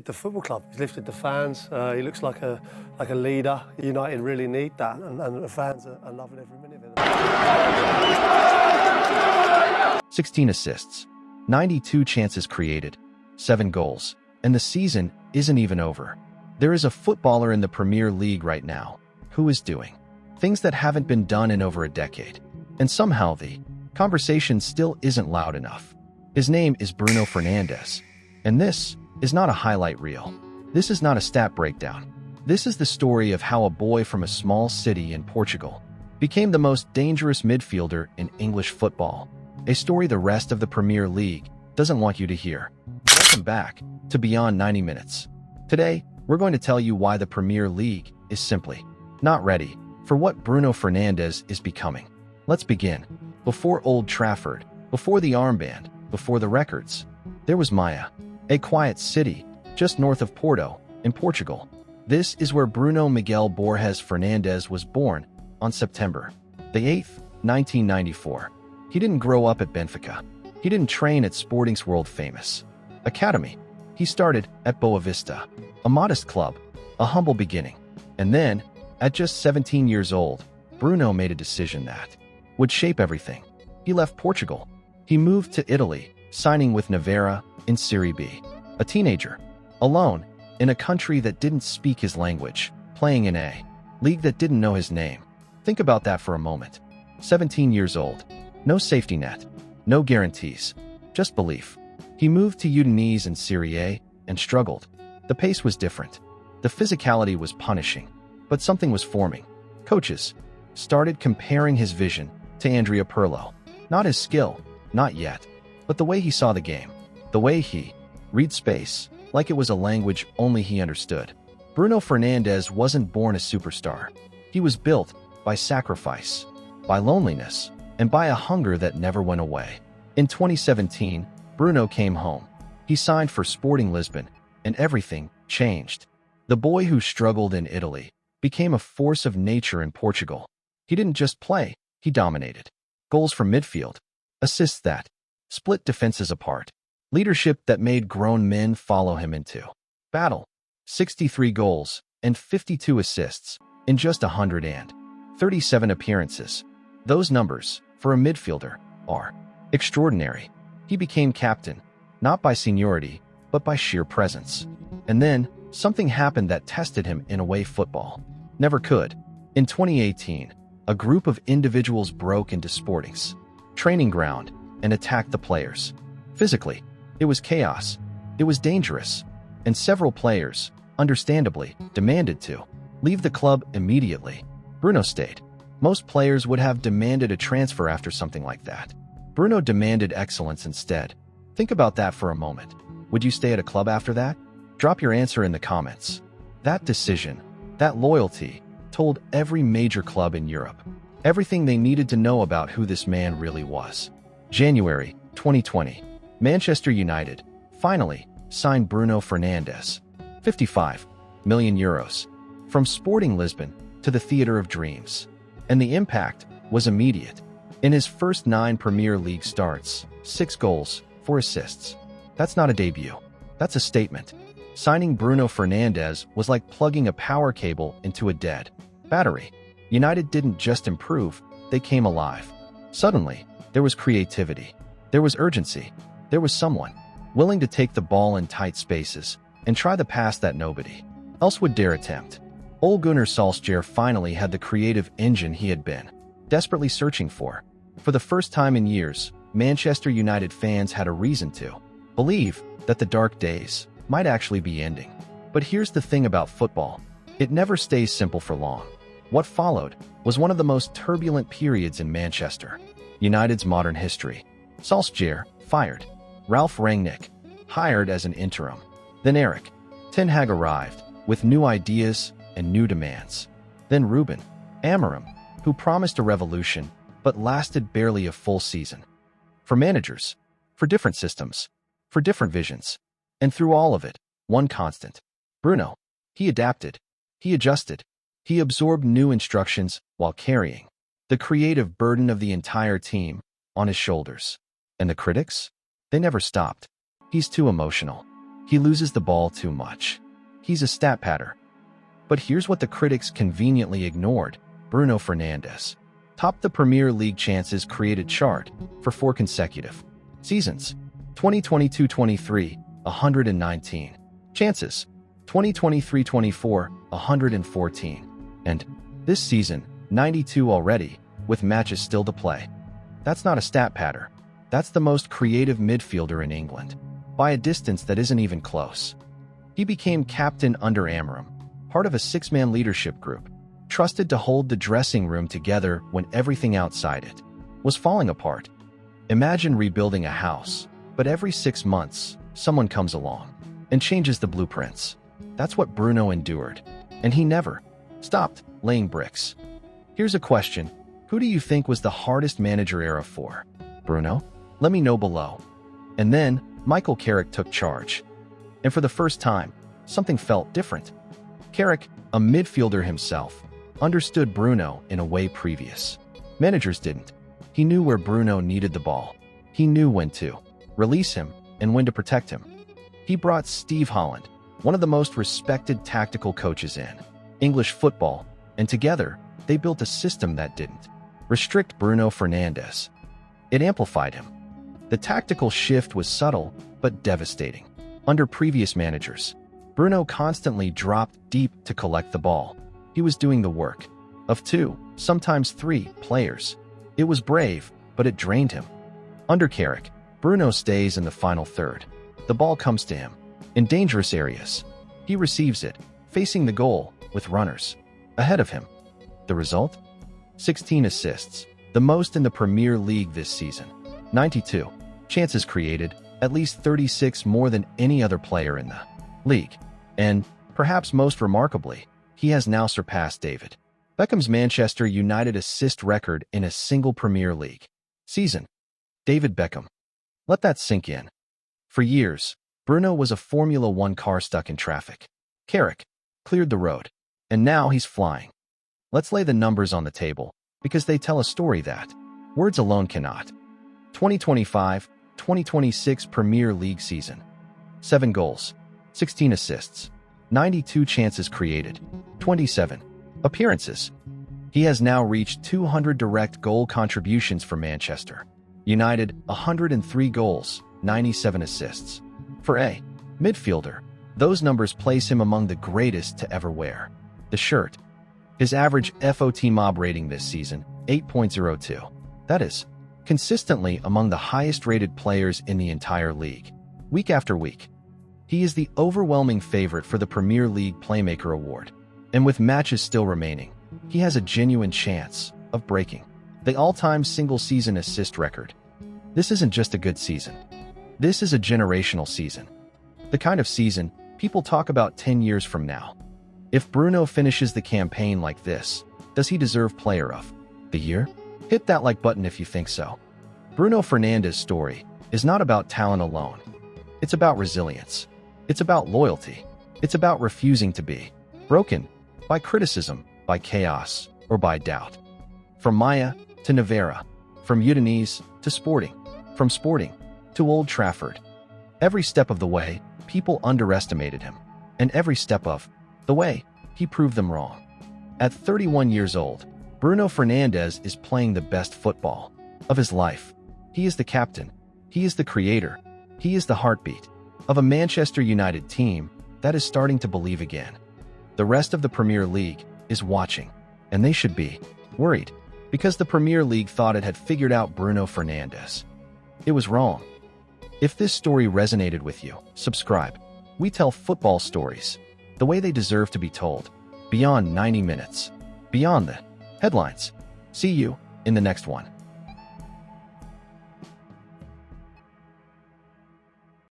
The football club, he's lifted the fans, he looks like a leader. United really need that, and the fans are loving every minute of it. 16 assists, 92 chances created, 7 goals, and the season isn't even over. There is a footballer in the Premier League right now who is doing things that haven't been done in over a decade, and somehow the conversation still isn't loud enough. His name is Bruno Fernandes, and this is not a highlight reel. This is not a stat breakdown. This is the story of how a boy from a small city in Portugal became the most dangerous midfielder in English football. A story the rest of the Premier League doesn't want you to hear. Welcome back to Beyond 90 Minutes. Today, we're going to tell you why the Premier League is simply not ready for what Bruno Fernandes is becoming. Let's begin. Before Old Trafford, before the armband, before the records, there was Maia, a quiet city just north of Porto, in Portugal. This is where Bruno Miguel Borges Fernandes was born on September the 8th, 1994. He didn't grow up at Benfica. He didn't train at Sporting's world-famous academy. He started at Boa Vista, a modest club, a humble beginning. And then, at just 17 years old, Bruno made a decision that would shape everything. He left Portugal. He moved to Italy, signing with Navarra in Serie B. A teenager, alone, in a country that didn't speak his language, playing in a league that didn't know his name. Think about that for a moment. 17 years old. No safety net. No guarantees. Just belief. He moved to Udinese in Serie A and struggled. The pace was different. The physicality was punishing. But something was forming. Coaches started comparing his vision to Andrea Pirlo. Not his skill, not yet, but the way he saw the game. The way he read space like it was a language only he understood. Bruno Fernandes wasn't born a superstar. He was built by sacrifice, by loneliness, and by a hunger that never went away. In 2017, Bruno came home. He signed for Sporting Lisbon, and everything changed. The boy who struggled in Italy became a force of nature in Portugal. He didn't just play, he dominated. Goals from midfield, assists that split defenses apart, leadership that made grown men follow him into battle. 63 goals and 52 assists in just 137 appearances. Those numbers, for a midfielder, are extraordinary. He became captain, not by seniority, but by sheer presence. And then, something happened that tested him in a way football never could. In 2018, a group of individuals broke into Sporting's training ground and attacked the players. Physically, it was chaos. It was dangerous. And several players, understandably, demanded to leave the club immediately. Bruno stayed. Most players would have demanded a transfer after something like that. Bruno demanded excellence instead. Think about that for a moment. Would you stay at a club after that? Drop your answer in the comments. That decision, that loyalty, told every major club in Europe everything they needed to know about who this man really was. January 2020, Manchester United finally signed Bruno Fernandes. 55 million euros. From Sporting Lisbon to the Theatre of Dreams. And the impact was immediate. In his first 9 Premier League starts, 6 goals, 4 assists. That's not a debut. That's a statement. Signing Bruno Fernandes was like plugging a power cable into a dead battery. United didn't just improve, they came alive. Suddenly, there was creativity. There was urgency. There was someone willing to take the ball in tight spaces and try the pass that nobody else would dare attempt. Ole Gunnar Solskjaer finally had the creative engine he had been desperately searching for. For the first time in years, Manchester United fans had a reason to believe that the dark days might actually be ending. But here's the thing about football. It never stays simple for long. What followed was one of the most turbulent periods in Manchester United's modern history. Solskjaer, fired. Ralph Rangnick, hired as an interim. Then Erik ten Hag arrived, with new ideas and new demands. Then Ruben Amorim, who promised a revolution, but lasted barely a full season. For managers, for different systems, for different visions. And through all of it, one constant. Bruno. He adapted. He adjusted. He absorbed new instructions while carrying the creative burden of the entire team on his shoulders. And the critics? They never stopped. He's too emotional. He loses the ball too much. He's a stat padder. But here's what the critics conveniently ignored. Bruno Fernandes topped the Premier League chances created chart for 4 consecutive seasons. 2022-23, 119 chances. 2023-24, 114. And this season, 92 already, with matches still to play. That's not a stat padder. That's the most creative midfielder in England, by a distance that isn't even close. He became captain under Amorim, part of a 6-man leadership group, trusted to hold the dressing room together when everything outside it was falling apart. Imagine rebuilding a house, but every 6 months, someone comes along and changes the blueprints. That's what Bruno endured, and he never stopped laying bricks. Here's a question. Who do you think was the hardest manager era for? Bruno? Let me know below. And then, Michael Carrick took charge. And for the first time, something felt different. Carrick, a midfielder himself, understood Bruno in a way previous managers didn't. He knew where Bruno needed the ball. He knew when to release him and when to protect him. He brought Steve Holland, one of the most respected tactical coaches in English football, and together, they built a system that didn't restrict Bruno Fernandes. It amplified him. The tactical shift was subtle, but devastating. Under previous managers, Bruno constantly dropped deep to collect the ball. He was doing the work of 2, sometimes 3 players. It was brave, but it drained him. Under Carrick, Bruno stays in the final third. The ball comes to him in dangerous areas. He receives it, facing the goal, with runners ahead of him. The result? 16 assists, the most in the Premier League this season. 92 chances created, at least 36 more than any other player in the league. And, perhaps most remarkably, he has now surpassed David Beckham's Manchester United assist record in a single Premier League season. David Beckham. Let that sink in. For years, Bruno was a Formula One car stuck in traffic. Carrick cleared the road, and now he's flying. Let's lay the numbers on the table, because they tell a story that words alone cannot. 2025-2026 Premier League season. 7 goals, 16 assists, 92 chances created, 27 appearances. He has now reached 200 direct goal contributions for Manchester United, 103 goals, 97 assists. For a midfielder, those numbers place him among the greatest to ever wear the shirt. His average FOT mob rating this season, 8.02. That is consistently among the highest-rated players in the entire league, week after week. He is the overwhelming favorite for the Premier League Playmaker Award, and with matches still remaining, he has a genuine chance of breaking the all-time single-season assist record. This isn't just a good season. This is a generational season. The kind of season people talk about 10 years from now. If Bruno finishes the campaign like this, does he deserve Player of the Year? Hit that like button if you think so. Bruno Fernandes' story is not about talent alone. It's about resilience. It's about loyalty. It's about refusing to be broken by criticism, by chaos, or by doubt. From Maya to Nevera, from Udinese to Sporting, from Sporting to Old Trafford. Every step of the way, people underestimated him. And every step of the way, he proved them wrong. At 31 years old, Bruno Fernandes is playing the best football of his life. He is the captain. He is the creator. He is the heartbeat of a Manchester United team that is starting to believe again. The rest of the Premier League is watching, and they should be worried, because the Premier League thought it had figured out Bruno Fernandes. It was wrong. If this story resonated with you, subscribe. We tell football stories the way they deserve to be told, beyond 90 minutes, beyond the headlines. See you in the next one.